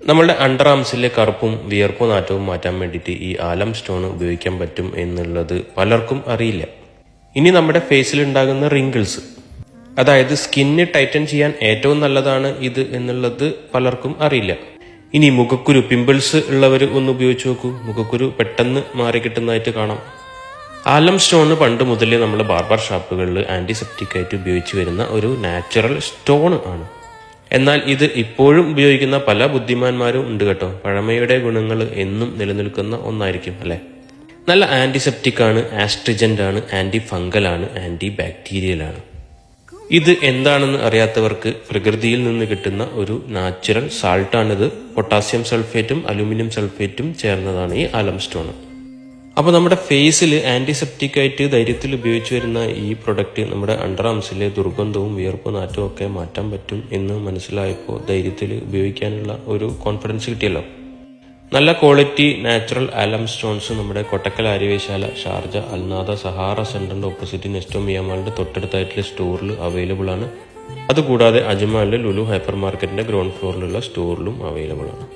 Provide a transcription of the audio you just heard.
നമ്മളുടെ അണ്ടർ ആംസിലെ കറുപ്പും വിയർപ്പും നാറ്റവും മാറ്റാൻ വേണ്ടിയിട്ട് ഈ ആലം സ്റ്റോൺ ഉപയോഗിക്കാൻ പറ്റും എന്നുള്ളത് പലർക്കും അറിയില്ല. ഇനി നമ്മുടെ ഫേസിൽ ഉണ്ടാകുന്ന റിങ്കിൾസ്, അതായത് സ്കിന്ന് ടൈറ്റൻ ചെയ്യാൻ ഏറ്റവും നല്ലതാണ് ഇത് എന്നുള്ളത് പലർക്കും അറിയില്ല. ഇനി മുഖക്കുരു, പിമ്പിൾസ് ഉള്ളവർ ഒന്ന് ഉപയോഗിച്ച് നോക്കൂ. മുഖക്കുരു പെട്ടെന്ന് മാറി കിട്ടുന്നതായിട്ട് കാണാം. ആലം സ്റ്റോൺ പണ്ട് മുതലേ നമ്മൾ ബാർബർ ഷാപ്പുകളിൽ ആന്റിസെപ്റ്റിക് ആയിട്ട് ഉപയോഗിച്ച് വരുന്ന ഒരു നാച്ചുറൽ സ്റ്റോൺ ആണ്. എന്നാൽ ഇത് ഇപ്പോഴും ഉപയോഗിക്കുന്ന പല ബുദ്ധിമാന്മാരും ഉണ്ട് കേട്ടോ. പഴമയുടെ ഗുണങ്ങൾ എന്നും നിലനിൽക്കുന്ന ഒന്നായിരിക്കും അല്ലെ. നല്ല ആന്റിസെപ്റ്റിക് ആണ്, ആസ്ട്രിജന്റ് ആണ്, ആന്റി ഫംഗൽ ആണ്, ആന്റി ബാക്ടീരിയൽ ആണ്. ഇത് എന്താണെന്ന് അറിയാത്തവർക്ക് പ്രകൃതിയിൽ നിന്ന് കിട്ടുന്ന ഒരു നാച്ചുറൽ സാൾട്ടാണിത്. പൊട്ടാസ്യം സൾഫേറ്റും അലൂമിനിയം സൾഫേറ്റും ചേർന്നതാണ് ഈ ആലം സ്റ്റോൺ. അപ്പോൾ നമ്മുടെ ഫേസിൽ ആന്റിസെപ്റ്റിക് ആയിട്ട് ധൈര്യത്തിൽ ഉപയോഗിച്ച് വരുന്ന ഈ പ്രൊഡക്റ്റ് നമ്മുടെ അണ്ടർ ആംസിലെ ദുർഗന്ധവും വിയർപ്പും നാറ്റവും ഒക്കെ മാറ്റാൻ പറ്റും എന്ന് മനസ്സിലായപ്പോൾ ധൈര്യത്തിൽ ഉപയോഗിക്കാനുള്ള ഒരു കോൺഫിഡൻസ് കിട്ടിയല്ലോ. നല്ല ക്വാളിറ്റി നാച്ചുറൽ ആലം സ്റ്റോൺസ് നമ്മുടെ കൊട്ടക്കൽ ആര്യവൈശാല, ഷാർജ, അൽനാദ, സഹാറ സെന്ററിന്റെ ഓപ്പോസിറ്റ് നെസ്റ്റോ മിയാമാളിന്റെ തൊട്ടടുത്തായിട്ടുള്ള സ്റ്റോറിൽ അവൈലബിൾ ആണ്. അതുകൂടാതെ അജ്മാനിലെ ലുലു ഹൈപ്പർ മാർക്കറ്റിന്റെ ഗ്രൗണ്ട് ഫ്ലോറിലുള്ള സ്റ്റോറിലും അവൈലബിൾ ആണ്.